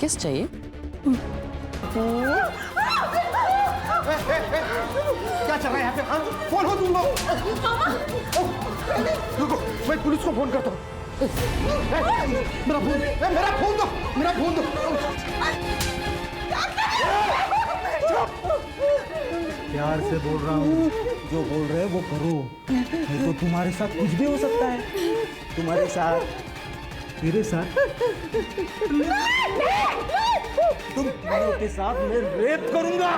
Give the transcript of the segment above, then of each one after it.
किस चाहिए? क्या चल रहा है यहाँ पे? फोन हो तुम लोग। रुको, मैं पुलिस को फोन करता हूँ। मेरा फोन दो, मेरा फोन दो। प्यार से बोल रहा हूँ, जो बोल रहे हैं वो करो, नहीं तो तुम्हारे साथ कुछ भी हो सकता है। तुम्हारे साथ, मेरे साथ, तुम दोनों के साथ मैं रेप करूंगा।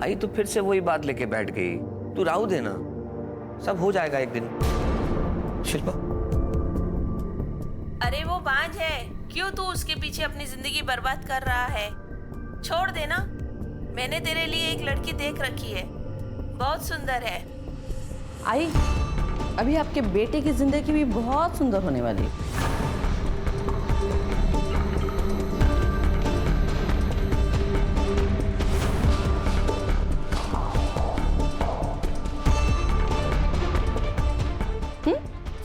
आई तो फिर से वही बात लेके बैठ गई। तू राहु देना, सब हो जाएगा एक दिन। शिल्पा, अरे वो बांझ है, क्यों तू उसके पीछे अपनी जिंदगी बर्बाद कर रहा है? छोड़ देना। मैंने तेरे लिए एक लड़की देख रखी है, बहुत सुंदर है। आई, अभी आपके बेटे की जिंदगी भी बहुत सुंदर होने वाली है।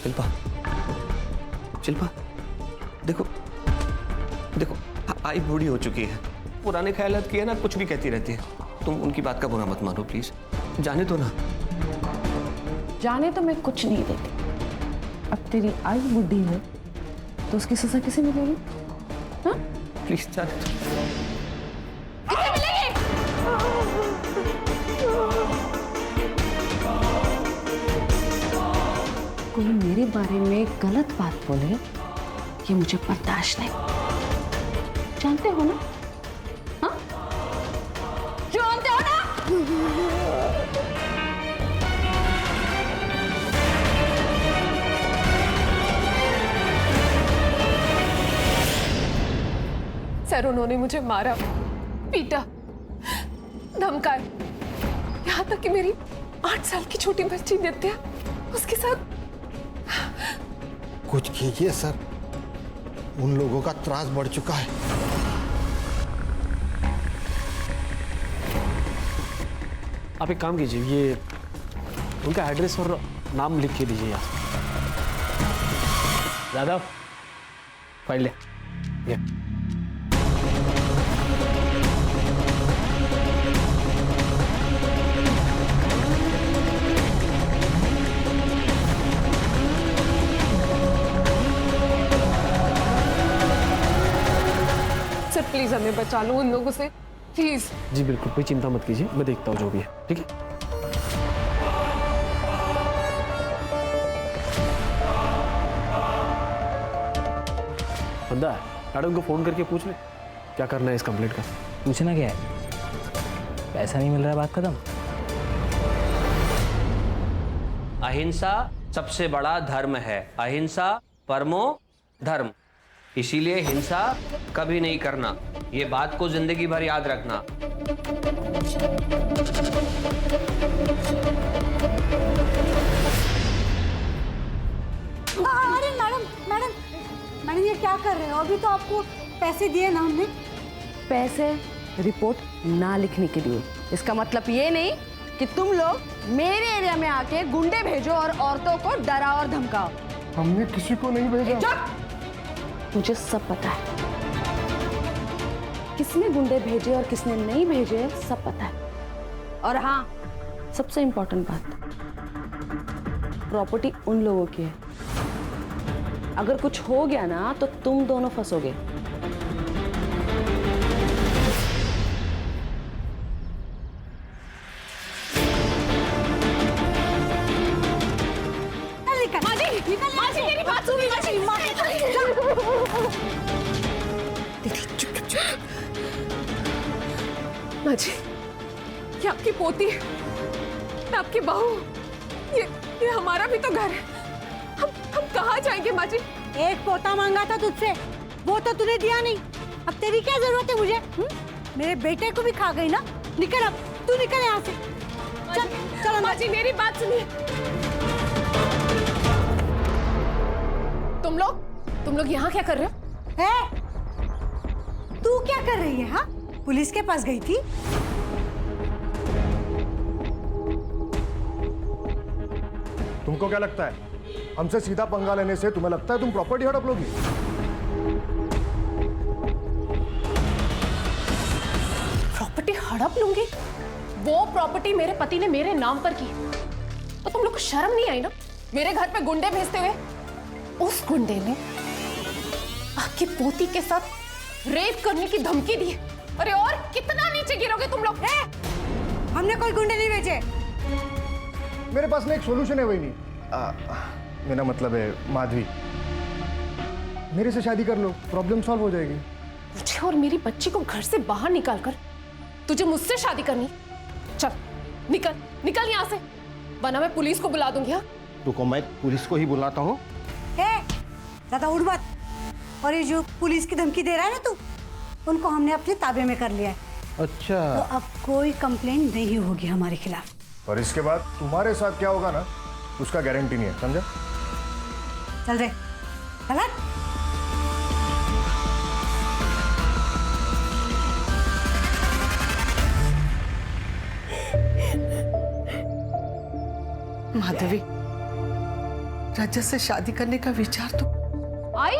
शिल्पा, शिल्पा, देखो देखो, आई बूढ़ी हो चुकी है, पुराने ख्यालात किए ना, कुछ भी कहती रहती है। तुम उनकी बात का बुरा मत मानो प्लीज, जाने दो ना। जाने तो मैं कुछ नहीं देती। अब तेरी आई बुढ़ी है तो उसकी सजा किसे मिलेगी? हाँ? प्लीज जाने दो। कोई मेरे बारे में गलत बात बोले, ये मुझे बर्दाश्त नहीं। जानते हो ना? हाँ? जानते हो ना? सर, उन्होंने मुझे मारा, पीटा, धमकाया, यहाँ तक कि मेरी 8 साल की छोटी बच्ची नित्या, उसके साथ। कुछ कीजिए सर, उन लोगों का त्रास बढ़ चुका है। आप एक काम कीजिए, ये उनका एड्रेस और नाम लिख के दीजिए यहाँ। यादव, फाइल ले। ये सर प्लीज हमें बचा लो उन लोगों से, प्लीज। जी बिल्कुल, कोई चिंता मत कीजिए, मैं देखता हूँ जो भी है, ठीक है? बंदा मैडम को फोन करके पूछ ले क्या करना है इस कंप्लेंट का। पूछना क्या है? पैसा नहीं मिल रहा है, बात खत्म। अहिंसा सबसे बड़ा धर्म है, अहिंसा परमो धर्म। इसीलिए हिंसा कभी नहीं करना, ये बात को जिंदगी भर याद रखना। अरे मैडम मैडम मैडम, ये क्या कर रहे हो? अभी तो आपको पैसे दिए ना हमने। पैसे रिपोर्ट ना लिखने के लिए। इसका मतलब ये नहीं कि तुम लोग मेरे एरिया में आके गुंडे भेजो और औरतों को डराओ और धमकाओ। हमने किसी को नहीं भेजा। चुप! मुझे सब पता है, किसने गुंडे भेजे और किसने नहीं भेजे, सब पता है। और हाँ, सबसे इंपॉर्टेंट बात, प्रॉपर्टी उन लोगों की है। अगर कुछ हो गया ना तो तुम दोनों फंसोगे। मेरी बात सुनिए। माँ जी, ये आपकी पोती है, मैं आपकी बहू। ये हमारा भी तो घर है। हम कहाँ जाएंगे माँ जी? एक पोता मांगा था तुझसे, वो तो तूने दिया नहीं। अब तेरी क्या जरूरत है मुझे? मेरे बेटे को भी खा गई ना। निकल, अब तू निकल यहाँ से। चल चल माँ जी, मेरी बात सुनिए। तुम लोग यहाँ क्या कर रहे हो? है, तू क्या कर रही है? हाँ, पुलिस के पास गई थी। तुमको क्या लगता है हमसे सीधा पंगा लेने से तुम्हें लगता है तुम प्रॉपर्टी हड़प लोगी? प्रॉपर्टी हड़प लूंगी? वो प्रॉपर्टी मेरे पति ने मेरे नाम पर की है। तो तुम लोग को शर्म नहीं आई ना मेरे घर पे गुंडे भेजते हुए? उस गुंडे ने आपकी पोती के साथ रेप करने की धमकी दी है। अरे और कितना नीचे गिरोगे तुम लोग? हमने कोई गुंडे नहीं भेजे। मेरे पास में एक सॉल्यूशन है, वही नहीं। मेरा मतलब है माधवी, मेरे से शादी कर लो, प्रॉब्लम सॉल्व हो जाएगी। मुझे और मेरी बच्ची को घर से बाहर निकाल कर तुझे मुझसे शादी करनी? चल निकल निकल यहाँ से, वरना मैं पुलिस को बुला दूंगी। हाँ रुको, मैं पुलिस को ही बुलाता हूँ। ज्यादा उड़ मत। और ये जो पुलिस की धमकी दे रहा है ना तू, उनको हमने अपने ताबे में कर लिया है। अच्छा, तो अब कोई कंप्लेंट नहीं होगी हमारे खिलाफ। और इसके बाद तुम्हारे साथ क्या होगा ना, उसका गारंटी नहीं है, समझा? चल रे चल। माधवी, रजत से शादी करने का विचार तो आई।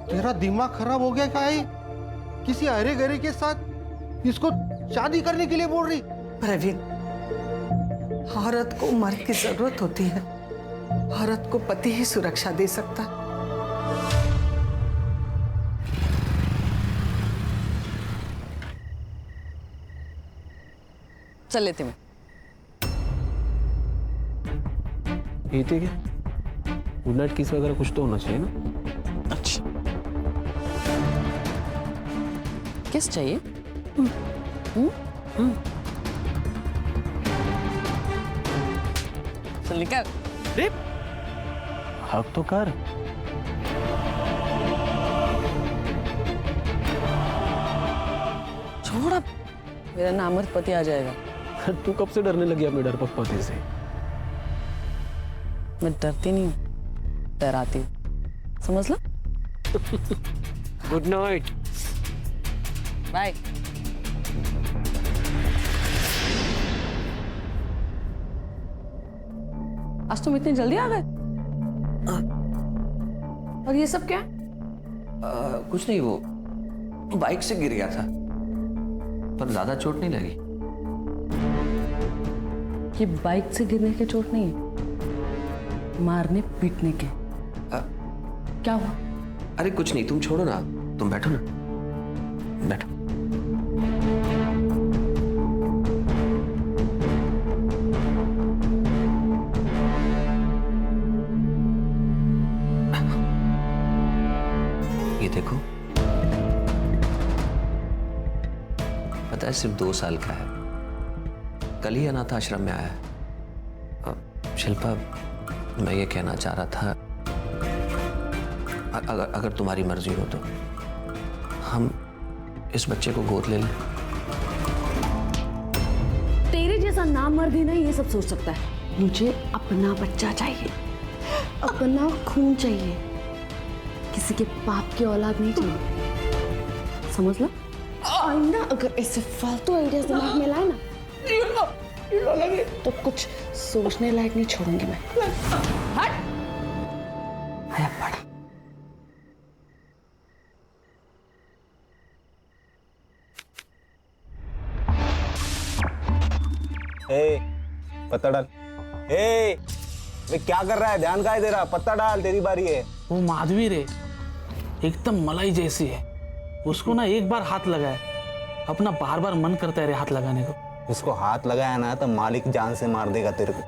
तेरा दिमाग खराब हो गया क्या है? किसी अरे गरे के साथ इसको शादी करने के लिए बोल रही? प्रवीण, औरत को मर्द की जरूरत होती है, औरत को पति ही सुरक्षा दे सकता है। चल लेते मैं। ये थे क्या? गुड नाइट किस वगैरह कुछ तो होना चाहिए ना? अच्छा, किस चाहिए? चल निकल। हक तो कर। छोड़ अब, मेरा नामर्द पति आ जाएगा। तू कब से डरने लगी अपने डरपोक पति से? मैं डरती नहीं हूँ, डराती हूँ, समझ लो। Good night. बाय। आज तुम इतनी जल्दी आ गए? और ये सब क्या है? कुछ नहीं, वो बाइक से गिर गया था, पर ज्यादा चोट नहीं लगी। ये बाइक से गिरने के चोट नहीं है, मारने पीटने के। क्या हुआ? अरे कुछ नहीं, तुम छोड़ो ना, तुम बैठो ना, बैठो। ये देखो, पता है सिर्फ 2 साल का है, कल ही अनाथ आश्रम में आया है। शिल्पा, मैं ये कहना चाह रहा था, अगर तुम्हारी मर्जी हो तो हम इस बच्चे को गोद ले लें। तेरे जैसा नामर्द ही नहीं ये सब सोच सकता है। मुझे अपना बच्चा चाहिए, अपना खून चाहिए, किसी के बाप की औलाद नहीं चाहिए, समझ लो। आईना अगर ऐसे फालतू आइडियाज दिमाग में लाए ना तो कुछ सोचने लायक नहीं छोड़ूंगी मैं। हट! आया पड़ा। पत्ता डाल। वे क्या कर रहा है? ध्यान काहे दे रहा? पत्ता डाल, तेरी बारी है। वो माधवी रे एकदम मलाई जैसी है, उसको ना एक बार हाथ लगाए अपना बार बार मन करता है रे हाथ लगाने को। उसको हाथ लगाया ना तो मालिक जान से मार देगा तेरे को।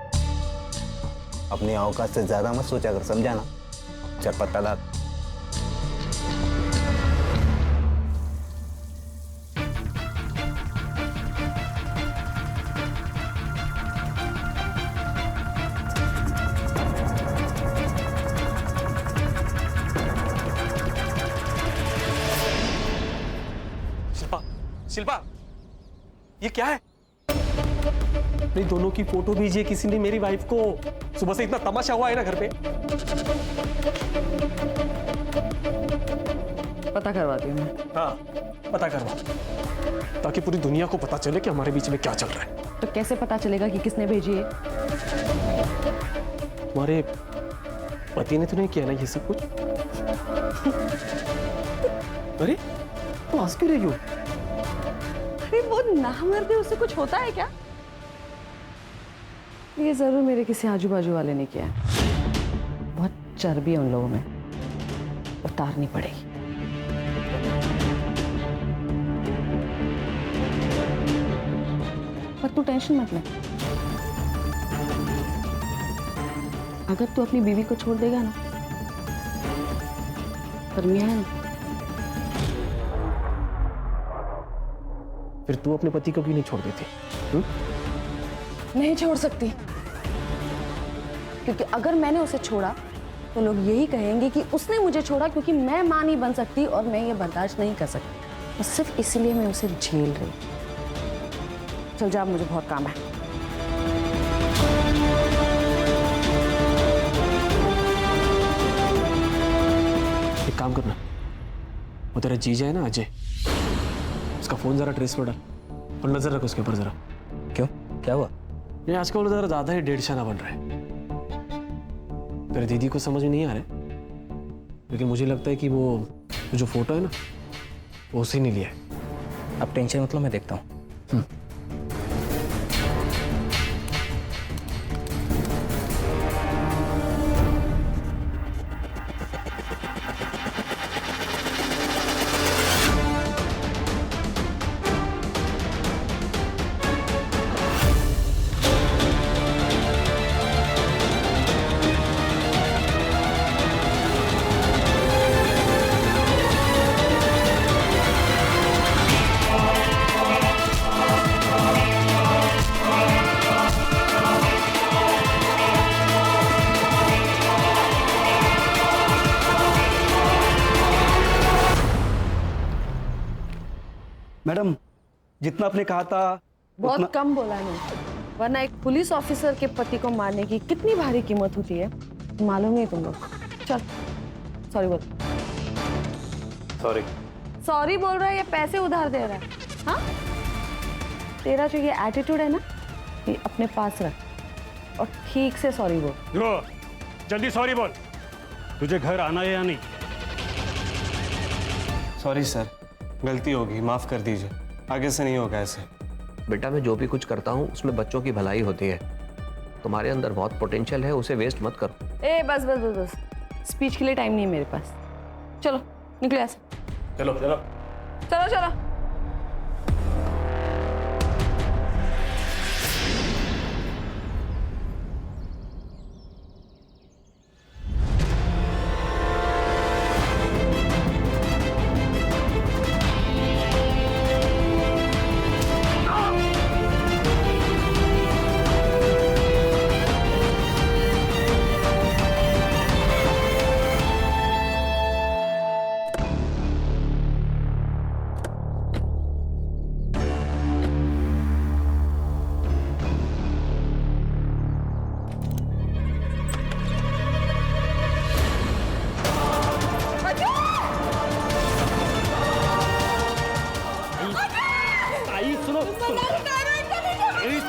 अपनी औकात से ज्यादा मत सोचा कर, समझा ना? चल पत्ता डाल। शिल्पा, शिल्पा, ये क्या है? नहीं, दोनों की फोटो भेजिए किसी ने मेरी वाइफ को। सुबह से इतना तमाशा हुआ है ना घर पे। पता करवाती हूँ मैं। हाँ, पता करवा, ताकि पूरी दुनिया को पता चले कि हमारे बीच में क्या चल रहा है। तो कैसे पता चलेगा कि किसने भेजी है? तुम्हारे पति ने तो नहीं किया ना ये सब कुछ? अरे तुम हंस क्यों रही हो? अरे वो नामर्द है, उससे कुछ होता है क्या? ये जरूर मेरे किसी आजू बाजू वाले ने किया है। बहुत चर्बी है उन लोगों में, उतारनी पड़ेगी। पर तू टेंशन मत ले, अगर तू अपनी बीवी को छोड़ देगा ना, पर मियां है ना, फिर तू अपने पति को क्यों नहीं छोड़ देती? नहीं छोड़ सकती, क्योंकि अगर मैंने उसे छोड़ा तो लोग यही कहेंगे कि उसने मुझे छोड़ा, क्योंकि मैं मां नहीं बन सकती और मैं ये बर्दाश्त नहीं कर सकती। और सिर्फ इसलिए मैं उसे झेल रही। चल जा, मुझे बहुत काम है। एक काम करना, वो तेरा जीजा है ना अजय, उसका फोन जरा ट्रेस पर डाल और नजर रख उसके ऊपर जरा। क्यों, क्या हुआ? ये आजकल वो जरा ज्यादा ही डेढ़शाना बन रहा है। तेरे दीदी को समझ में नहीं आ रहा है, लेकिन मुझे लगता है कि वो जो फोटो है ना, वो उसी ने लिया है। अब टेंशन मतलब मैं देखता हूँ। मैडम, जितना आपने कहा था बहुत कम बोला है, वरना एक पुलिस ऑफिसर के पति को मारने की कितनी भारी कीमत होती है मालूम नहीं तुम लोग। चल सॉरी बोल। सॉरी। सॉरी बोल रहा है या पैसे उधार दे रहा है? हाँ, तेरा जो ये एटीट्यूड है ना, ये अपने पास रख और ठीक से सॉरी बोल। जल्दी सॉरी बोल। तुझे घर आना है या नहीं? सॉरी सर, गलती होगी, माफ कर दीजिए, आगे से नहीं होगा ऐसे। बेटा, मैं जो भी कुछ करता हूँ उसमें बच्चों की भलाई होती है। तुम्हारे अंदर बहुत पोटेंशियल है, उसे वेस्ट मत करो। ए बस बस बस बस, स्पीच के लिए टाइम नहीं है मेरे पास। चलो निकले ऐसे। चलो चलो चलो चलो।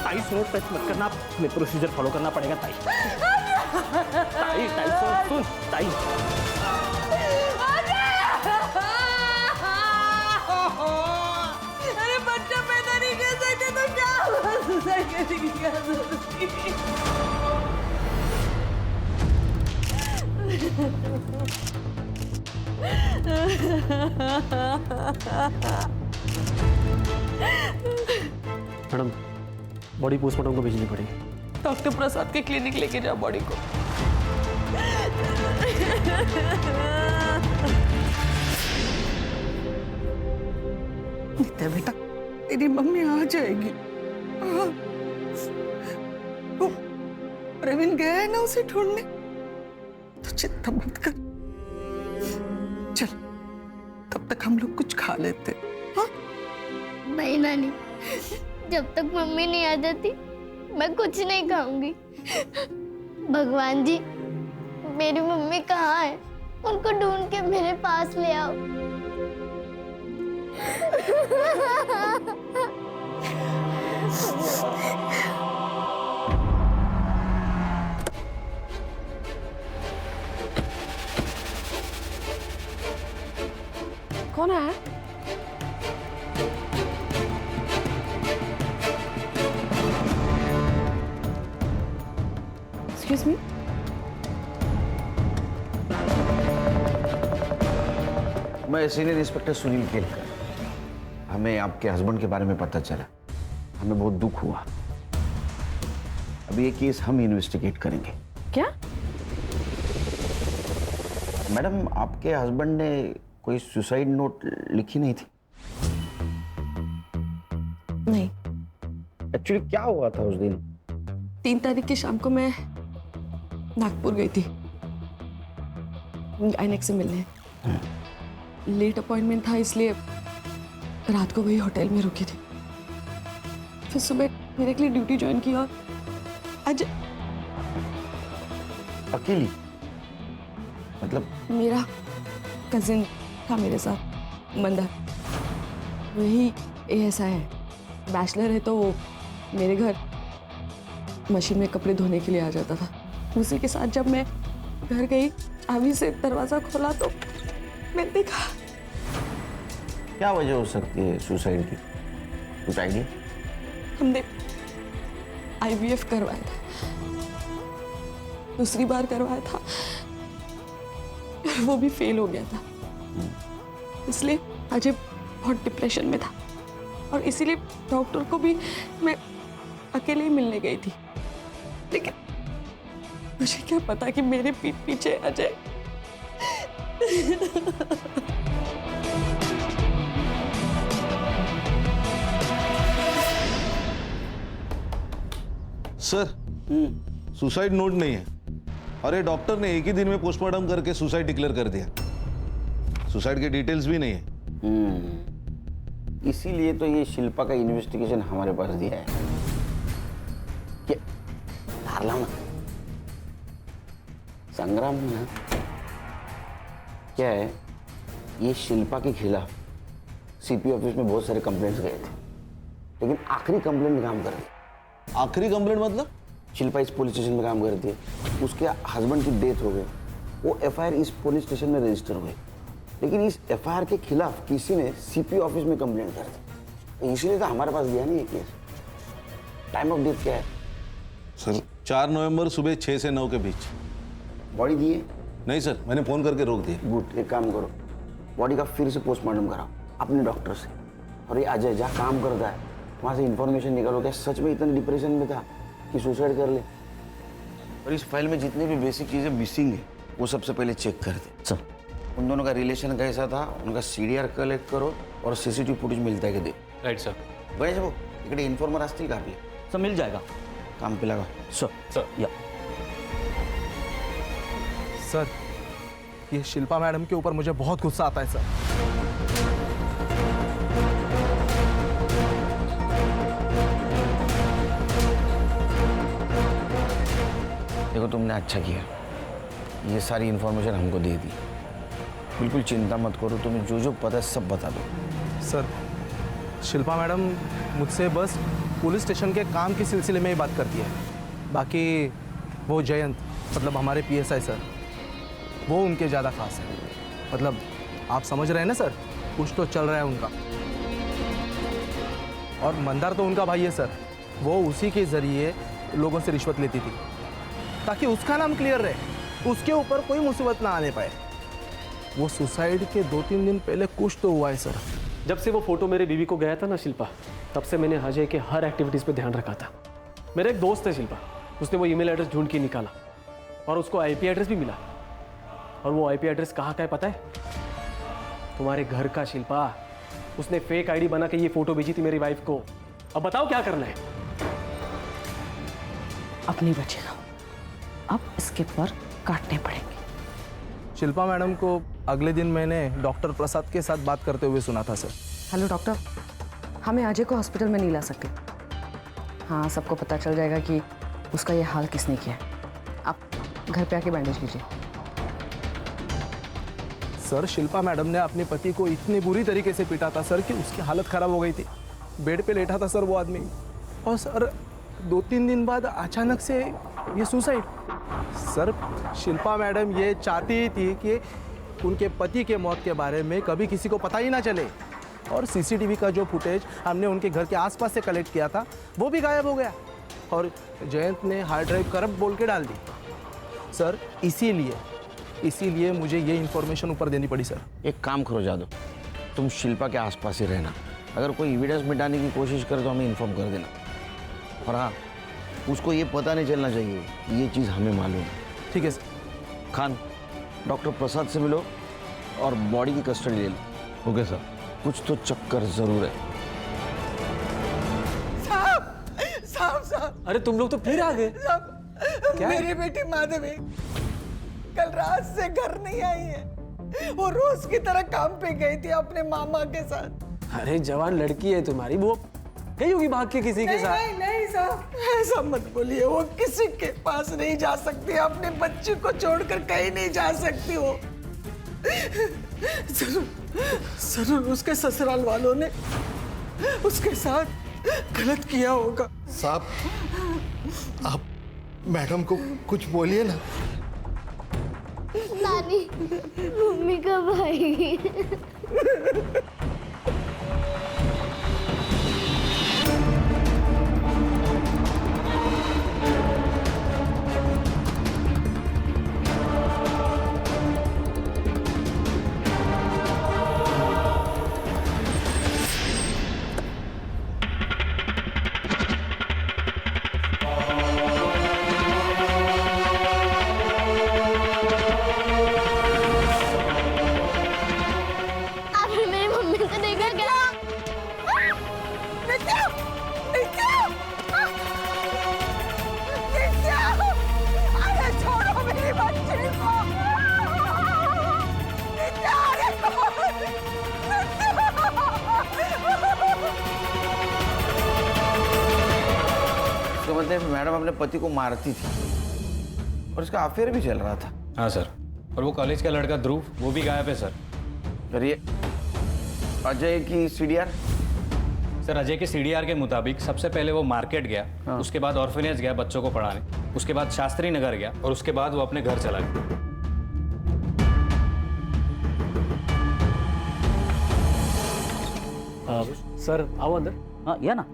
ताई सुनो, टच मत करना, मैं प्रोसीजर फॉलो करना पड़ेगा ताई। ताई ताई सुन ताई। अरे बच्चा पैदा नहीं कर सकते तो क्या हुआ? सुसाइड करने की क्या जरूरत थी? मैडम, बॉडी पोस्टमार्टम को भेजनी पड़ेगी। डॉक्टर प्रसाद के क्लिनिक लेके जाओ बॉडी को। नित्या बेटा, तेरी मम्मी आ जाएगी। वो प्रवीण गया है ना उसे ढूंढने, तो चिंता मत कर। चल, तब तक हम लोग कुछ खा लेते। हाँ? नहीं नानी, जब तक मम्मी नहीं आ जाती मैं कुछ नहीं खाऊंगी। भगवान जी, मेरी मम्मी कहाँ है? उनको ढूंढ के मेरे पास ले आओ। कौन है? Excuse me. मैं सीनियर इंस्पेक्टर सुनील केलकर। हमें आपके हस्बैंड के बारे में पता चला, हमें बहुत दुख हुआ। अभी ये केस हम इन्वेस्टिगेट करेंगे। क्या? मैडम, आपके हस्बैंड ने कोई सुसाइड नोट लिखी नहीं थी? नहीं। एक्चुअली क्या हुआ था उस दिन? 3 तारीख की शाम को मैं नागपुर गई थी गायनेक से मिलने। लेट अपॉइंटमेंट था, इसलिए रात को वही होटल में रुकी थी। फिर सुबह डायरेक्टली ड्यूटी ज्वाइन की और आज अकेली? मतलब मेरा कजिन था मेरे साथ, मंदार। वही ASI है, बैचलर है, तो वो मेरे घर मशीन में कपड़े धोने के लिए आ जाता था। उसी के साथ जब मैं घर गई, चाबी से दरवाजा खोला तो मैंने देखा। क्या वजह हो सकती है सुसाइड की? कुछ आइडिया? हमने IVF करवाया था, दूसरी बार करवाया था, वो भी फेल हो गया था। इसलिए अजय बहुत डिप्रेशन में था और इसीलिए डॉक्टर को भी मैं अकेले ही मिलने गई थी। लेकिन मुझे क्या पता कि मेरे पीठ पीछे अजय सर, सुसाइड नोट नहीं है। अरे डॉक्टर ने एक ही दिन में पोस्टमार्टम करके सुसाइड डिक्लेयर कर दिया। सुसाइड के डिटेल्स भी नहीं है। इसीलिए तो ये शिल्पा का इन्वेस्टिगेशन हमारे पास दिया है। क्या मत संग्राम ना, क्या है, ये शिल्पा के खिलाफ CP ऑफिस में बहुत सारे कंप्लेंट्स गए थे, लेकिन आखिरी कंप्लेंट में काम कर रही। आखिरी कंप्लेंट मतलब? शिल्पा इस पुलिस स्टेशन में काम करती है, उसके हस्बैंड की डेथ हो गई, वो FIR इस पुलिस स्टेशन में रजिस्टर हुई, लेकिन इस FIR के खिलाफ किसी ने CP ऑफिस में कंप्लेंट कर दी। इसीलिए तो हमारे पास दिया नहीं ये केस। टाइम ऑफ डेथ क्या है सर? 4 नवंबर सुबह 6 से 9 के बीच। बॉडी दी है? नहीं सर, मैंने फोन करके रोक दिया। गुड, एक काम करो, बॉडी का फिर से पोस्टमार्टम कराओ अपने डॉक्टर से। और ये अजय जहाँ काम करता है वहाँ से इंफॉर्मेशन निकालो, क्या सच में इतना डिप्रेशन में था कि सुसाइड कर ले। और इस फाइल में जितनी भी बेसिक चीज़ें मिसिंग है वो सबसे पहले चेक कर दे। सर, उन दोनों का रिलेशन कैसा था, उनका CDR कलेक्ट करो और CCTV फुटेज मिलता है कि दे। Right sir. वैसे वो इकडे इन्फॉर्मर असतील का आपले? सर मिल जाएगा। काम पे लगा। सर या सर, ये शिल्पा मैडम के ऊपर मुझे बहुत गुस्सा आता है सर। देखो, तुमने अच्छा किया, ये सारी इन्फॉर्मेशन हमको दे दी। बिल्कुल चिंता मत करो, तुम्हें जो जो पता है सब बता दो। सर, शिल्पा मैडम मुझसे बस पुलिस स्टेशन के काम के सिलसिले में ही बात करती है। बाकी वो जयंत, मतलब हमारे PSI सर, वो उनके ज़्यादा खास है। मतलब आप समझ रहे हैं ना सर, कुछ तो चल रहा है उनका। और मंदार तो उनका भाई है सर, वो उसी के ज़रिए लोगों से रिश्वत लेती थी ताकि उसका नाम क्लियर रहे, उसके ऊपर कोई मुसीबत ना आने पाए। वो सुसाइड के 2-3 दिन पहले कुछ तो हुआ है सर। जब से वो फोटो मेरे बीवी को गया था ना शिल्पा, तब से मैंने अजय के हर एक्टिविटीज़ पे ध्यान रखा था। मेरा एक दोस्त है शिल्पा, उसने वो ईमेल एड्रेस ढूंढ के निकाला और उसको IP एड्रेस भी मिला। और वो IP एड्रेस कहाँ का है पता है? तुम्हारे घर का शिल्पा। उसने फेक ID बना के ये फोटो भेजी थी मेरी वाइफ को। अब बताओ क्या करना है? अपनी बचेगा, अब इसके पर काटने पड़ेंगे। शिल्पा मैडम को अगले दिन मैंने डॉक्टर प्रसाद के साथ बात करते हुए सुना था सर। हेलो डॉक्टर, हमें अजय को हॉस्पिटल में नहीं ला सकते। हाँ, सबको पता चल जाएगा कि उसका ये हाल किसने किया है। आप घर पे आके बैंडेज कीजिए। सर शिल्पा मैडम ने अपने पति को इतनी बुरी तरीके से पीटा था सर कि उसकी हालत खराब हो गई थी। बेड पे लेटा था सर वो आदमी, और सर 2-3 दिन बाद अचानक से ये सुसाइड। सर शिल्पा मैडम ये चाहती थी कि उनके पति के मौत के बारे में कभी किसी को पता ही ना चले, और सीसीटीवी का जो फुटेज हमने उनके घर के आसपास से कलेक्ट किया था वो भी गायब हो गया, और जयंत ने हार्ड ड्राइव करप्ट बोल के डाल दी। सर इसीलिए मुझे ये इन्फॉर्मेशन ऊपर देनी पड़ी सर। एक काम करो जादव, तुम शिल्पा के आसपास ही रहना, अगर कोई एविडेंस मिटाने की कोशिश करे तो हमें इन्फॉर्म कर देना। और हाँ, उसको ये पता नहीं चलना चाहिए, ये चीज़ हमें मालूम है। ठीक है सर। खान, डॉक्टर प्रसाद से मिलो और बॉडी की कस्टडी ले लो। Okay sir. कुछ तो चक्कर जरूर है। साहब अरे तुम लोग तो फिर आ गए। मेरी बेटी माधवी कल रात से घर नहीं आई है। वो रोज की तरह काम पे गई थी अपने मामा के साथ। अरे जवान लड़की है तुम्हारी, वो गई होगी भाग के किसी के साथ। नहीं साहब, ऐसा मत बोलिए। वो किसी के पास नहीं जा सकती, अपने बच्चे को छोड़कर कहीं नहीं जा सकती। वो जरूर उसके ससुराल वालों ने उसके साथ गलत किया होगा। साहब, आप मैडम को कुछ बोलिए ना। नानी, मम्मी कब आएगी? मैडम अपने पति को मारती थी और इसका अफेयर भी चल रहा था। हाँ सर, और वो कॉलेज का लड़का ध्रुव, वो भी गायब है सर। करिए अजय की सीडीआर। सर अजय के सीडीआर के मुताबिक सबसे पहले वो मार्केट गया, हाँ। उसके बाद ऑर्फनेज गया बच्चों को पढ़ाने, उसके बाद शास्त्री नगर गया, और उसके बाद वो अपने घर चला गया। सर आओ अंदर। हाँ या ना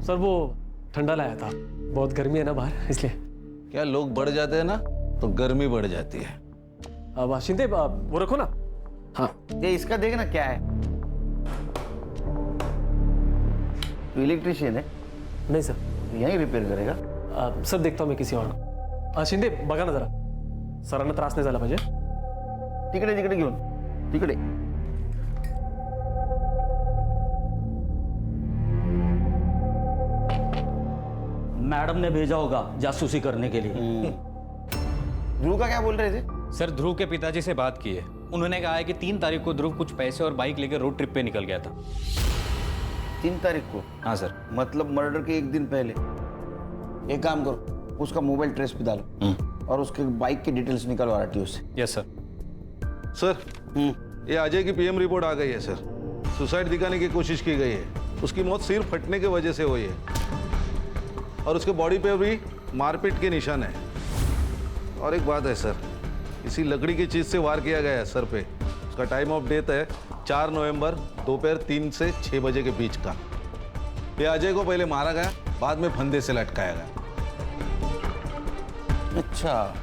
सर, वो ठंडा लाया था, बहुत गर्मी है ना बाहर, इसलिए। क्या लोग बढ़ जाते हैं ना तो गर्मी बढ़ जाती है। अब शिंदे वो रखो ना। हाँ ये इसका देखना क्या है। तो इलेक्ट्रिशियन है? नहीं सर, यहीं रिपेयर करेगा। सर देखता हूँ मैं किसी और को। शिंदे बघा ना जरा, सरांना त्रास नाही झाला पाहिजे। तिकडे तिकडे घेऊन, तिकडे। मैडम ने भेजा होगा जासूसी करने के लिए। ध्रुव का क्या बोल रहे थे? सर ध्रुव के पिताजी से बात की है, उन्होंने कहा है कि 3 तारीख को ध्रुव कुछ पैसे और बाइक लेकर रोड ट्रिप पे निकल गया था। 3 तारीख को? हाँ सर। मतलब मर्डर के 1 दिन पहले। एक काम करो, उसका मोबाइल ट्रेस पे डालो और उसके बाइक की डिटेल्स निकालो आरटीओ से। Yes sir. सर ये अजय की पीएम रिपोर्ट आ गई है सर। सुसाइड दिखाने की कोशिश की गई है, उसकी मौत सिर फटने की वजह से हुई है, और उसके बॉडी पे भी मारपीट के निशान है। और एक बात है सर, इसी लकड़ी की चीज से वार किया गया है सर पे। उसका टाइम ऑफ डेथ है 4 नवंबर दोपहर 3 से 6 बजे के बीच का। ये अजय को पहले मारा गया, बाद में फंदे से लटकाया गया। अच्छा,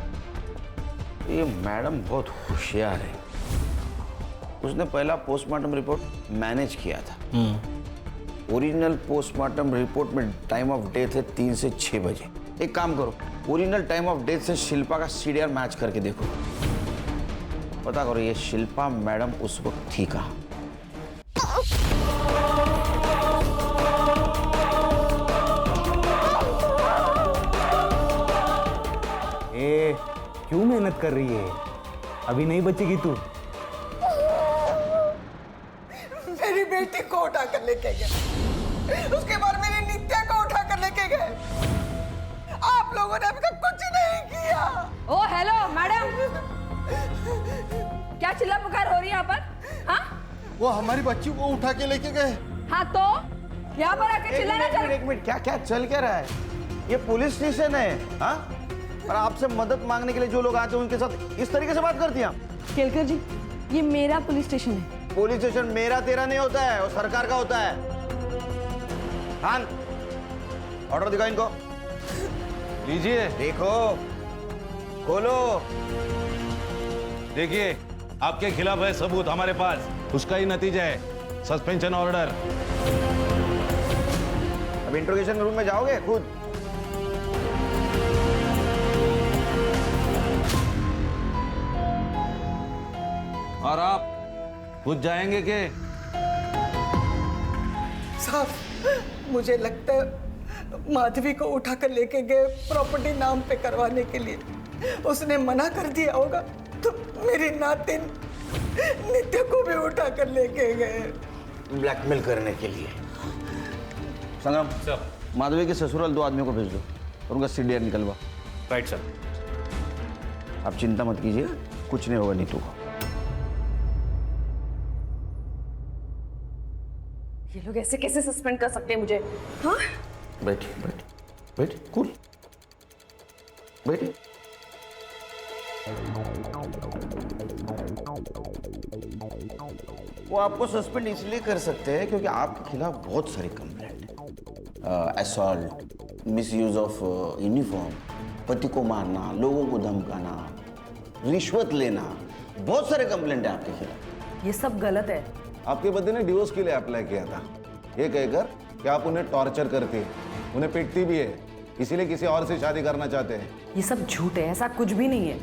ये मैडम बहुत होशियार है। उसने पहला पोस्टमार्टम रिपोर्ट मैनेज किया था। ओरिजिनल पोस्टमार्टम रिपोर्ट में टाइम ऑफ डेथ है 3 से 6 बजे। एक काम करो, ओरिजिनल टाइम ऑफ डेथ से शिल्पा का सीडीआर मैच करके देखो, पता करो ये शिल्पा मैडम उस वक्त थी कहाँ। ए, क्यों मेहनत कर रही है? अभी नहीं बचेगी तू। मेरी बेटी को उठाकर लेके गए, उसके बाद मेरी नित्या को उठाकर लेके गए। आप लोगों ने अभी तक कुछ नहीं किया। ओ हेलो मैडम, क्या चिल्ला पुकार हो रही है यहाँ पर? हाँ? वो हमारी बच्ची को उठा के लेके गए। हाँ तो यहाँ पर आके चिल्लाना चल। एक मिनट, क्या क्या चल क्या रहा है? ये पुलिस स्टेशन है, हाँ? और आपसे मदद मांगने के लिए जो लोग आते हैं उनके साथ इस तरीके से बात करती हैं? केलकर जी, ये मेरा पुलिस स्टेशन है। पुलिस स्टेशन मेरा तेरा नहीं होता है, वो सरकार का होता है। हाँ, ऑर्डर दिखाओ इनको। लीजिए। देखो, खोलो। देखिए, आपके खिलाफ है सबूत हमारे पास, उसका ही नतीजा है सस्पेंशन ऑर्डर। अब इंट्रोगेशन रूम में जाओगे खुद? और आप खुद जाएंगे के? साहब, मुझे लगता है माधवी को उठाकर लेके गए प्रॉपर्टी नाम पे करवाने के लिए। उसने मना कर दिया होगा तो मेरी नातिन नित्य को भी उठाकर लेके गए ब्लैकमेल करने के लिए। संग्राम, माधवी के ससुराल 2 आदमियों को भेज दो और उनका सीडीआर निकलवा। Right sir. आप चिंता मत कीजिए, कुछ नहीं होगा नीतू को। ये लोग ऐसे कैसे सस्पेंड कर सकते हैं मुझे? हाँ? बैठिए बैठिए बैठिए, कूल बैठिए। वो आपको सस्पेंड इसलिए कर सकते हैं क्योंकि आपके खिलाफ बहुत सारी कंप्लेंट है। असॉल्ट, मिसयूज ऑफ यूनिफॉर्म, पति को मारना, लोगों को धमकाना, रिश्वत लेना, बहुत सारे कंप्लेंट है आपके खिलाफ। ये सब गलत है। आपके पति ने डिवोर्स के लिए अप्लाई किया था, ये कहकर कि आप उन्हें टॉर्चर करती है, उन्हें पीटती भी है, इसीलिए किसी और से शादी करना चाहते हैं। ये सब झूठ है, ऐसा कुछ भी नहीं है।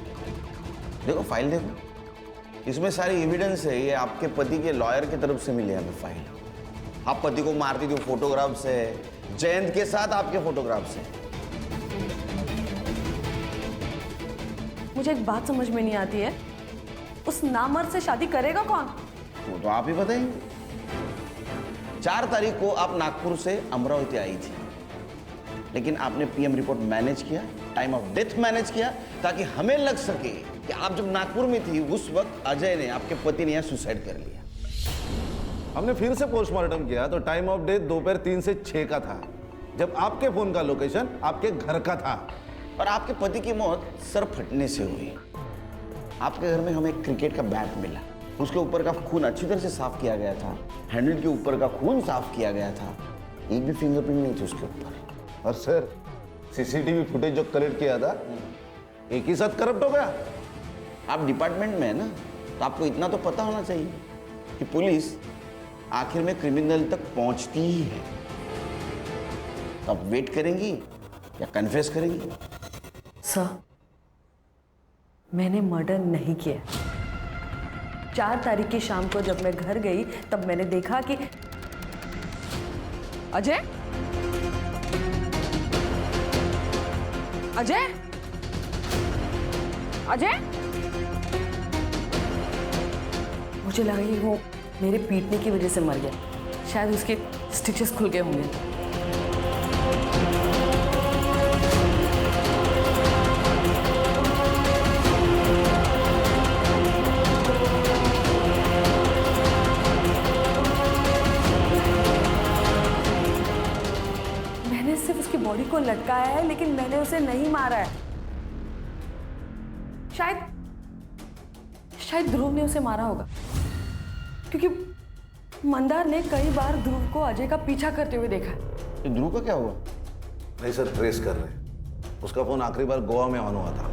देखो फाइल देखो, इसमें सारी एविडेंस है। ये आपके पति के लॉयर की तरफ से मिली है हमें फाइल। आप पति को मारती थी फोटोग्राफ से, जयंत के साथ आपके फोटोग्राफ से। मुझे एक बात समझ में नहीं आती है, उस नामर्द से शादी करेगा कौन? वो तो आप ही बताएंगे। 4 तारीख को आप नागपुर से अमरावती आई थी, लेकिन आपने पीएम रिपोर्ट मैनेज किया, टाइम ऑफ डेथ मैनेज किया, ताकि हमें लग सके कि आप जब नागपुर में थी उस वक्त अजय ने, आपके पति ने यहाँ सुसाइड कर लिया। हमने फिर से पोस्टमार्टम किया तो टाइम ऑफ डेथ दोपहर 3 से 6 का था, जब आपके फोन का लोकेशन आपके घर का था। और आपके पति की मौत सर फटने से हुई। आपके घर में हमें एक क्रिकेट का बैट मिला, उसके ऊपर का खून अच्छी तरह से साफ किया गया था, हैंडल के ऊपर का खून साफ किया गया था, एक भी फिंगरप्रिंट नहीं थी उसके ऊपर। और सर, सीसीटीवी फुटेज जो कलेक्ट किया था एक ही साथ करप्ट हो गया। आप डिपार्टमेंट में है ना, तो आपको इतना तो पता होना चाहिए कि पुलिस आखिर में क्रिमिनल तक पहुंचती ही है। तो आप वेट करेंगी या कन्फेस करेंगी? सर, मैंने मर्डर नहीं किया। 4 तारीख की शाम को जब मैं घर गई तब मैंने देखा कि अजय अजय अजय मुझे लगा कि वो मेरे पीटने की वजह से मर गया, शायद उसके स्टिचेस खुल गए होंगे। मैंने सिर्फ उसकी बॉडी को लटकाया है, लेकिन मैंने उसे नहीं मारा है। शायद ध्रुव ने उसे मारा होगा, क्योंकि मंदार ने कई बार ध्रुव को अजय का पीछा करते हुए देखा है। ध्रुव का क्या हुआ? नहीं सर, ट्रेस कर रहे हैं। उसका फोन आखिरी बार गोवा में ऑन हुआ था।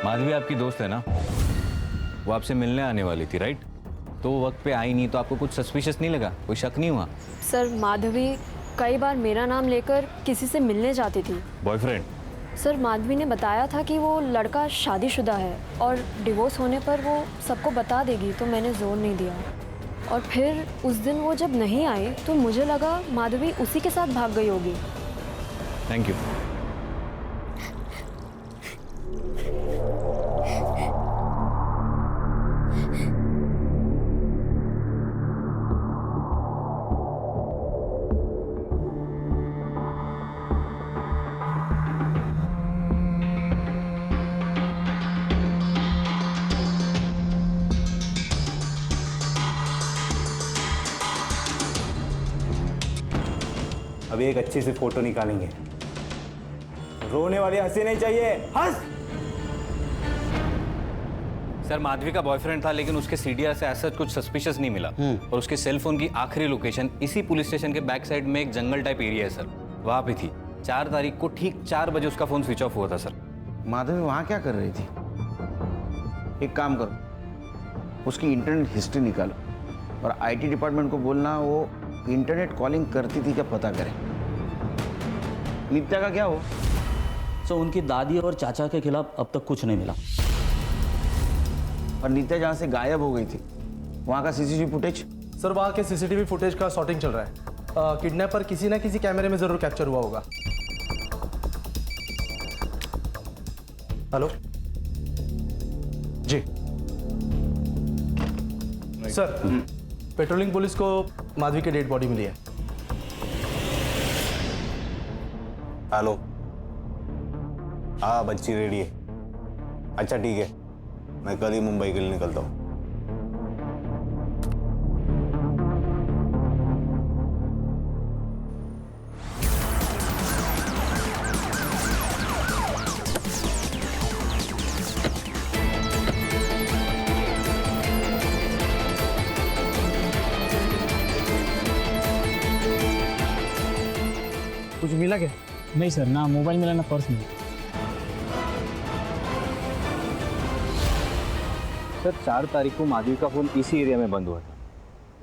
माधवी आपकी दोस्त है ना, वो आपसे मिलने आने वाली थी राइट? तो वो वक्त पे आई नहीं तो आपको कुछ सस्पिशियस नहीं लगा? कोई शक नहीं हुआ? सर, माधवी कई बार मेरा नाम लेकर किसी से मिलने जाती थी। बॉयफ्रेंड? सर, माधवी ने बताया था कि वो लड़का शादीशुदा है और डिवोर्स होने पर वो सबको बता देगी, तो मैंने जोर नहीं दिया। और फिर उस दिन वो जब नहीं आई तो मुझे लगा माधवी उसी के साथ भाग गई होगी। Thank you. अभी एक अच्छी सी फोटो निकालेंगे। रोने वाली हंसी नहीं चाहिए, हंस। सर माधवी का बॉयफ्रेंड था, लेकिन उसके सीडीआर से ऐसा कुछ सस्पिशियस नहीं मिला। और उसके सेल फोन की आखिरी लोकेशन इसी पुलिस स्टेशन के बैक साइड में एक जंगल टाइप एरिया है सर, वहां पे थी। 4 तारीख को ठीक 4 बजे उसका फोन स्विच ऑफ हुआ था सर। माधवी वहाँ क्या कर रही थी? एक काम करो, उसकी इंटरनेट हिस्ट्री निकालो और आईटी डिपार्टमेंट को बोलना वो इंटरनेट कॉलिंग करती थी क्या पता करें। नित्या का क्या हो? सो उनकी दादी और चाचा के खिलाफ अब तक कुछ नहीं मिला। और नित्या जहाँ से गायब हो गई थी वहाँ का सीसीटीवी फुटेज? सर वहाँ के सीसीटीवी फुटेज का सॉर्टिंग चल रहा है। किडनैपर किसी ना किसी कैमरे में जरूर कैप्चर हुआ होगा। हेलो जी सर, पेट्रोलिंग पुलिस को माधवी की डेड बॉडी मिली है। हेलो, हाँ बच्ची रेडी है। अच्छा ठीक है, मैं कल ही मुंबई के लिए निकलता हूँ। कुछ मिला क्या? नहीं सर, ना मोबाइल मिला ना पर्स मिला। सर 4 तारीख को माधवी का फोन इसी एरिया में बंद हुआ था।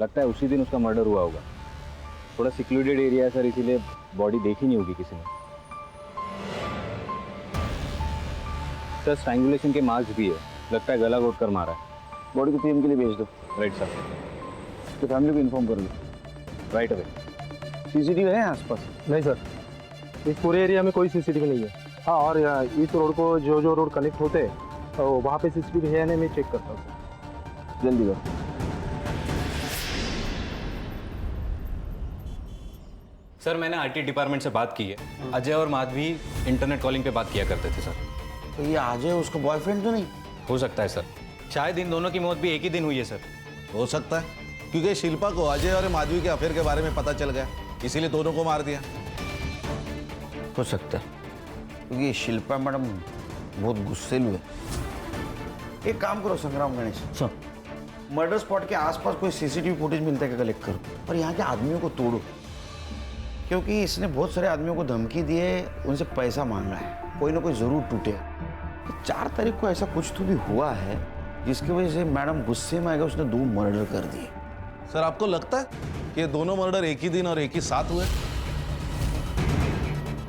लगता है उसी दिन उसका मर्डर हुआ होगा। थोड़ा सिक्योरिटेड एरिया है सर, इसीलिए बॉडी देखी नहीं होगी किसी ने। सर स्ट्रैंगुलेशन के मार्क्स भी है, लगता है गला घोट कर मारा है। बॉडी को पीएम के लिए भेज दो। Right sir. तो फैमिली को इन्फॉर्म कर दो। Right away. सीसीटीवी है आसपास? नहीं सर, इस पूरे एरिया में कोई सीसीटीवी नहीं है। हाँ, और इस रोड को जो रोड कनेक्ट होते हैं तो वहाँ पे सीसीटीवी है या नहीं, मैं चेक करता हूँ। जल्दी करो। सर मैंने आईटी डिपार्टमेंट से बात की है। अजय और माधवी इंटरनेट कॉलिंग पे बात किया करते थे सर। तो ये अजय उसका बॉयफ्रेंड तो नहीं हो सकता है सर, शायद इन दोनों की मौत भी एक ही दिन हुई है सर। हो सकता है, क्योंकि शिल्पा को अजय और माधवी के अफेयर के बारे में पता चल गया, इसीलिए दोनों को मार दिया। हो सकता है, क्योंकि शिल्पा मैडम बहुत गुस्सेलू है। एक काम करो संग्राम गणेश, मर्डर स्पॉट के आसपास कोई सीसीटीवी फुटेज मिलता है क्या कलेक्ट करो और यहाँ के आदमियों को तोड़ो, क्योंकि इसने बहुत सारे आदमियों को धमकी दी है, उनसे पैसा मांगा है। कोई ना कोई जरूर टूटे। 4 तारीख को ऐसा कुछ तो भी हुआ है जिसकी वजह से मैडम गुस्से में आएगा, उसने 2 मर्डर कर दिए। सर आपको लगता है कि ये दोनों मर्डर एक ही दिन और एक ही साथ हुए?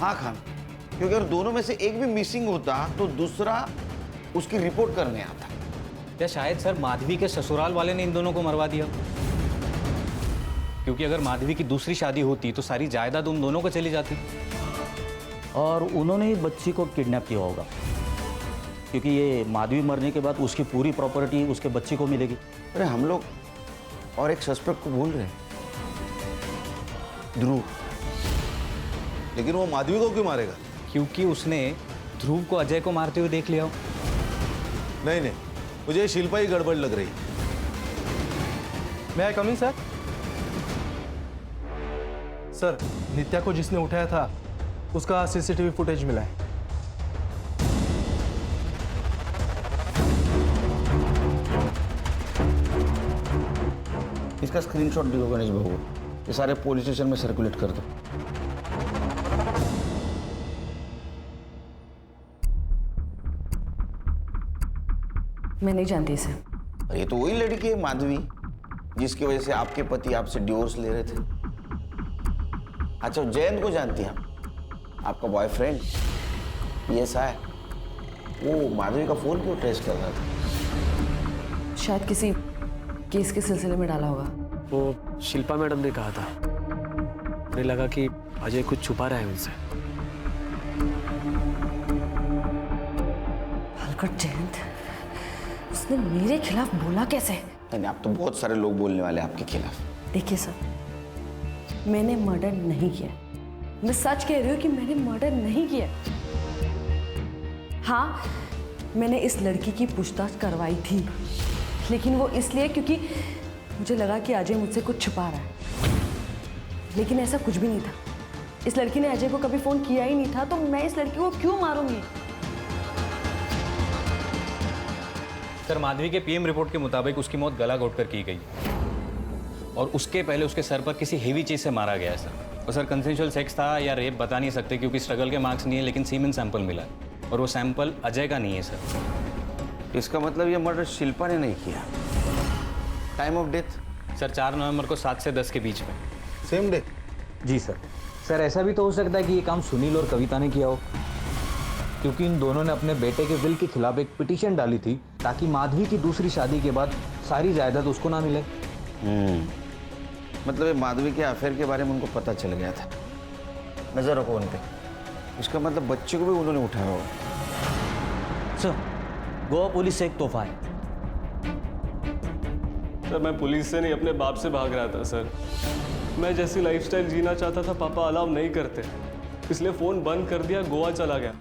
हाँ खान, क्योंकि अगर दोनों में से एक भी मिसिंग होता तो दूसरा उसकी रिपोर्ट करने आता। या शायद सर माधवी के ससुराल वाले ने इन दोनों को मरवा दिया, क्योंकि अगर माधवी की दूसरी शादी होती तो सारी जायदाद उन दोनों को चली जाती। और उन्होंने ही बच्ची को किडनैप किया होगा, क्योंकि ये माधवी मरने के बाद उसकी पूरी प्रॉपर्टी उसके बच्ची को मिलेगी। अरे हम लोग और एक सस्पेक्ट को भूल रहे हैं, ध्रुव। लेकिन वो माधवी को क्यों मारेगा? क्योंकि उसने ध्रुव को अजय को मारते हुए देख लिया हो। नहीं नहीं, मुझे शिल्पा ही गड़बड़ लग रही। मैं कमिंग सर। सर नित्या को जिसने उठाया था उसका सीसीटीवी फुटेज मिला है। इसका स्क्रीनशॉट दियो गणेश बाबू, ये सारे पुलिस स्टेशन में सर्कुलेट कर दो। मैं नहीं जानती इसे। ये तो वही लड़की है माधवी जिसकी वजह से आपके पति आपसे डिवोर्स ले रहे थे। अच्छा, जयंत को जानती हैं आप? आपका बॉयफ्रेंड पीएसआई, वो माधवी का फोन क्यों ट्रेस कर रहा था? शायद किसी केस के सिलसिले में डाला होगा। वो शिल्पा मैडम ने कहा था। मुझे लगा कि अजय कुछ छुपा रहा है उनसे। हलकट जयंत, उसने मेरे खिलाफ बोला कैसे? नहीं, आप तो बहुत सारे लोग बोलने वाले हैं आपके खिलाफ। देखिए सर, मैंने मर्डर नहीं किया। मैं सच कह रही हूँ कि मैंने मर्डर नहीं किया। हाँ, मैंने इस लड़की की पूछताछ करवाई थी, लेकिन वो इसलिए क्योंकि मुझे लगा कि अजय मुझसे कुछ छुपा रहा है, लेकिन ऐसा कुछ भी नहीं था। इस लड़की ने अजय को कभी फोन किया ही नहीं था, तो मैं इस लड़की को क्यों मारूंगी? सर, माधवी के पीएम रिपोर्ट के मुताबिक उसकी मौत गला घोटकर की गई और उसके पहले उसके सर पर किसी हेवी चीज से मारा गया है सर। और सर, कंसेंशुअल सेक्स था या रेप बता नहीं सकते क्योंकि स्ट्रगल के मार्क्स नहीं है, लेकिन सीमेन सैंपल मिला है और वो सैंपल अजय का नहीं है सर। इसका मतलब ये मर्डर शिल्पा ने नहीं किया। टाइम ऑफ डेथ सर 4 नवंबर को 7 से 10 के बीच में। Same day? जी सर। सर ऐसा भी तो हो सकता है कि ये काम सुनील और कविता ने किया हो, क्योंकि इन दोनों ने अपने बेटे के विल के खिलाफ एक पिटीशन डाली थी ताकि माधवी की दूसरी शादी के बाद सारी जायदाद उसको ना मिले। मतलब ये माधवी के अफेयर के बारे में उनको पता चल गया था। नजर रखो उन पे। इसका मतलब बच्चे को भी उन्होंने उठाया होगा। सर, गोवा पुलिस से एक तोहफा है। सर, मैं पुलिस से नहीं अपने बाप से भाग रहा था सर। मैं जैसी लाइफस्टाइल जीना चाहता था पापा अलाउ नहीं करते, इसलिए फ़ोन बंद कर दिया, गोवा चला गया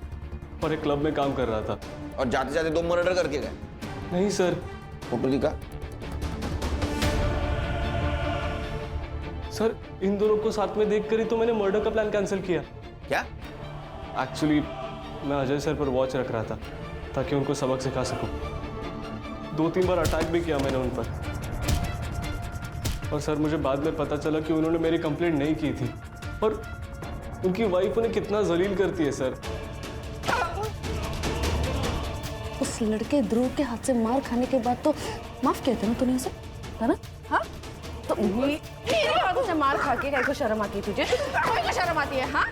और एक क्लब में काम कर रहा था। और जाते जाते 2 मर्डर करके गए? नहीं सर। फोटो दिखा। सर, इन दोनों को साथ में देखकर ही तो मैंने मर्डर का प्लान कैंसिल किया। क्या? एक्चुअली मैं अजय सर पर वॉच रख रहा था ताकि उनको सबक सिखा सकूं। 2-3 बार अटैक भी किया मैंने उन पर। और सर, मुझे बाद में पता चला कि उन्होंने मेरी कंप्लेंट नहीं की थी और उनकी वाइफ उन्हें कितना जलील करती है सर। उस लड़के ध्रुव के हाथ से मार खाने के बाद तो माफ किया था ना तूने उसे, है ना? हाँ, तो मेरे हाथों से मार खा के को शर्म आती है तुझे? कोई को शर्म आती है? हाँ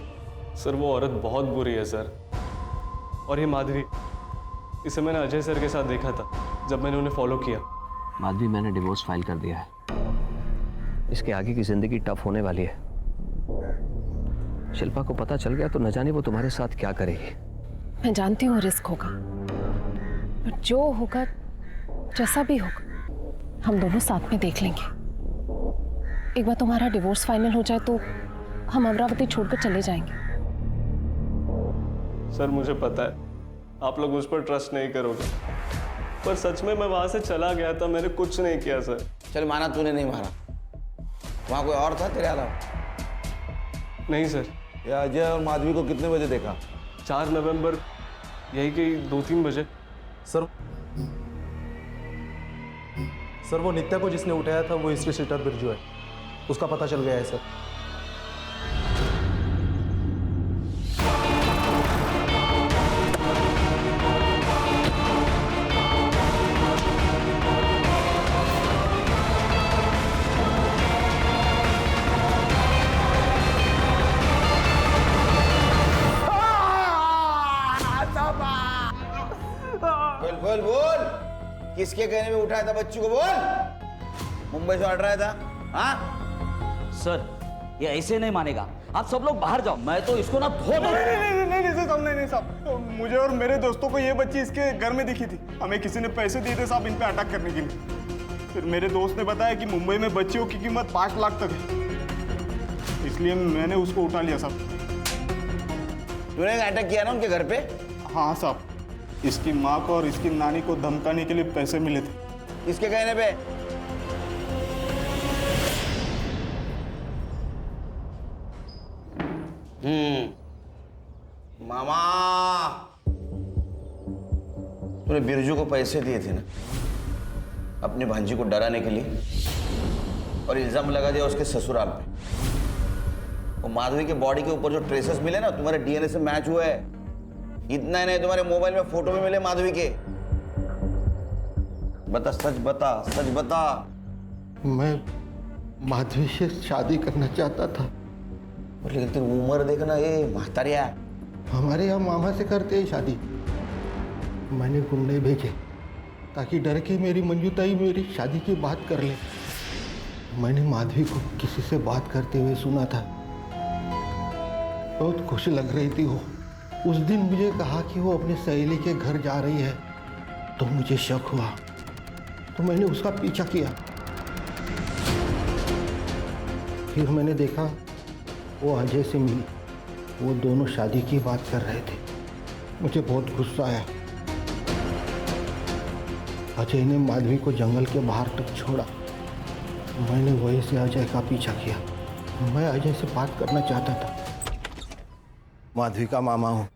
सर, वो औरत बहुत बुरी है सर। और ये माधवी, इसे मैंने अजय सर के साथ देखा था जब मैंने उन्हें फॉलो किया। माधवी, मैंने डिवोर्स फाइल कर दिया है। इसके आगे की जिंदगी टफ होने वाली है। शिल्पा को पता चल गया तो न जाने वो तुम्हारे साथ क्या करेगी। मैं जानती हूँ रिस्क होगा, पर जो होगा, जैसा भी होगा, हम दोनों साथ में देख लेंगे। एक बार तुम्हारा डिवोर्स फाइनल हो जाए तो हम अमरावती छोड़कर चले जाएंगे। सर, मुझे पता है आप लोग मुझ पर ट्रस्ट नहीं करोगे, पर सच में मैं वहां से चला गया था, मैंने कुछ नहीं किया सर। चल, माना तूने नहीं मारा, वहां कोई और था तेरे अलावा? नहीं सर। ये अजय और माधवी को कितने बजे देखा? 4 नवंबर यही कि 2-3 बजे। सर वो नित्या को जिसने उठाया था वो हिस्ट्री शीटर बिरजू है, उसका पता चल गया है सर। बोल बोल, किसके कहने में उठाया था बच्ची को? बोल। मुंबई से हट रहा था? हाँ सर, ये ऐसे नहीं मानेगा। आप सब लोग बाहर जाओ, मैं तो इसको ना धो दूं। नहीं साहब, मुझे और मेरे दोस्तों को ये बच्ची इसके घर में दिखी थी। हमें किसी ने पैसे दिए थे साहब इन पे अटैक करने के लिए। फिर मेरे दोस्त ने बताया कि मुंबई में बच्चियों की कीमत 5 लाख तक है, इसलिए मैंने उसको उठा लिया साहब। तूने अटैक किया ना उनके घर पे? हाँ साहब, इसकी माँ को और इसकी नानी को धमकाने के लिए पैसे मिले थे। किसके कहने पे? मामा, तूने बिरजू को पैसे दिए थे ना अपनी भांजी को डराने के लिए, और इल्जाम लगा दिया उसके ससुराल पे। और माधवी के बॉडी के ऊपर जो ट्रेसेस मिले ना तुम्हारे डीएनए से मैच हुए है। इतना ही नहीं, तुम्हारे मोबाइल में फोटो भी मिले माधवी के। बता, सच बता, सच बता। मैं माधवी से शादी करना चाहता था। लेकिन तेरी उम्र देखना, ये महतारिया। हमारे यहाँ मामा से करते हैं शादी। मैंने गुंडे भेजे ताकि डर के मेरी मंजूताई मेरी शादी की बात कर ले। मैंने माधवी को किसी से बात करते हुए सुना था। बहुत खुश लग रही थी वो। उस दिन मुझे कहा कि वो अपनी सहेली के घर जा रही है, तो मुझे शक हुआ, तो मैंने उसका पीछा किया। फिर मैंने देखा वो अजय से मिली, वो दोनों शादी की बात कर रहे थे। मुझे बहुत गुस्सा आया। अजय ने माधवी को जंगल के बाहर तक छोड़ा। मैंने वहीं से अजय का पीछा किया। मैं अजय से बात करना चाहता था। माधवी का मामा हूँ,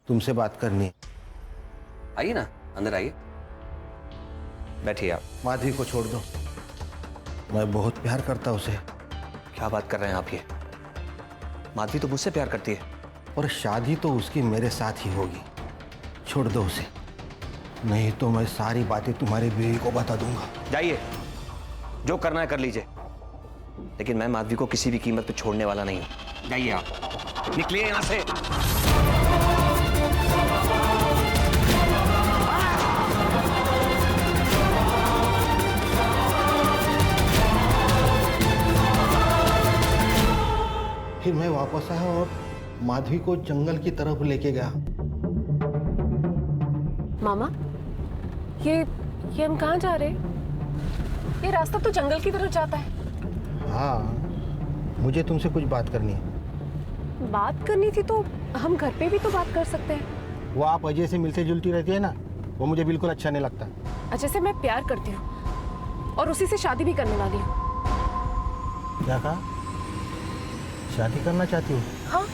तुमसे बात करनी है। आइए ना, अंदर आइए, बैठिए आप। माधवी को छोड़ दो, मैं बहुत प्यार करता उसे। क्या बात कर रहे हैं आप ये? माधवी तो मुझसे प्यार करती है। और शादी तो उसकी मेरे साथ ही होगी। छोड़ दो उसे, नहीं तो मैं सारी बातें तुम्हारी बीवी को बता दूंगा। जाइए, जो करना है कर लीजिए, लेकिन मैं माधवी को किसी भी कीमत पे छोड़ने वाला नहीं हूं। जाइए आप, निकलिए यहां से। फिर मैं वापस आया और माधवी को जंगल की तरफ लेके गया। मामा, ये हम कहाँ जा रहे हैं? ये रास्ता तो जंगल की तरफ जाता है। हाँ, मुझे तुमसे कुछ बात करनी है। बात करनी थी तो हम घर पे भी तो बात कर सकते हैं। वो आप अजय से मिलते जुलती रहती है ना, वो मुझे बिल्कुल अच्छा नहीं लगता। अजय से मैं प्यार करती हूँ और उसी से शादी भी करने वाली हूँ। क्या कहा? शादी करना चाहती हूँ? हाँ।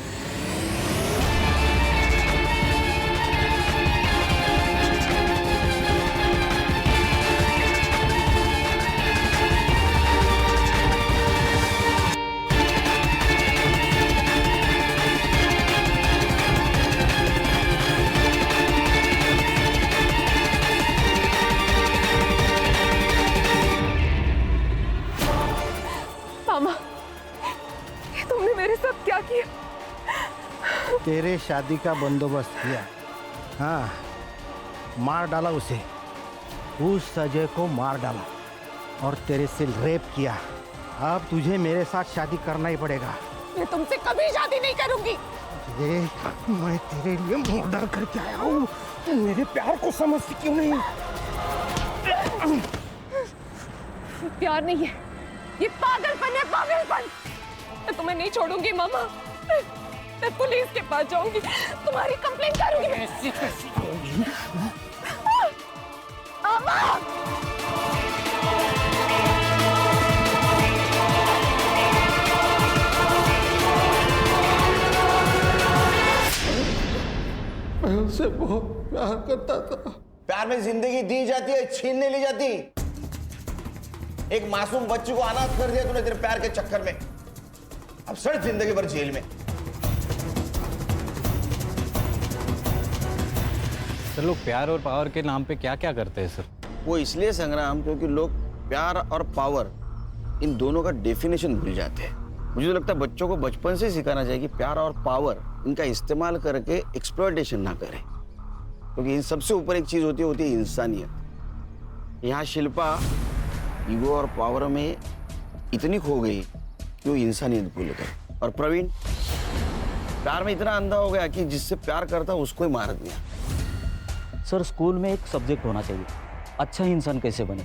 मामा, तुमने मेरे साथ क्या किया? तेरे शादी का बंदोबस्त किया। हाँ, मार डाला उसे, उस अजय को मार डाला और तेरे से रेप किया। अब तुझे मेरे साथ शादी करना ही पड़ेगा। मैं तुमसे कभी शादी नहीं करूंगी। मैं तेरे लिए मर्डर करके आया हूँ, मेरे प्यार को समझती क्यों नहीं? प्यार नहीं है, ये पागलपन है, पागलपन। मैं तुम्हें नहीं छोड़ूंगी मामा। मैं पुलिस के पास जाऊंगी, तुम्हारी कंप्लेंट करूंगी। मामा! मैं उससे बहुत प्यार करता था। प्यार में जिंदगी दी जाती है, छीन नहीं ली जाती। एक मासूम बच्ची को अनाथ कर दिया तूने तेरे प्यार के चक्कर में। अब सड़ जिंदगी भर जेल में। सर, लोग प्यार और पावर के नाम पे क्या क्या करते हैं सर? वो इसलिए संग्राम, क्योंकि लोग प्यार और पावर इन दोनों का डेफिनेशन भूल जाते हैं। मुझे तो लगता है बच्चों को बचपन से सिखाना चाहिए कि प्यार और पावर इनका इस्तेमाल करके एक्सप्लॉयटेशन ना करें, क्योंकि इन सबसे ऊपर एक चीज होती है इंसानियत। यहाँ शिल्पा ईगो और पावर में इतनी खो गई कि वो इंसानियत भूल गई। और प्रवीण प्यार में इतना अंधा हो गया कि जिससे प्यार करता उसको ही मार दिया। सर, स्कूल में एक सब्जेक्ट होना चाहिए, अच्छा इंसान कैसे बने।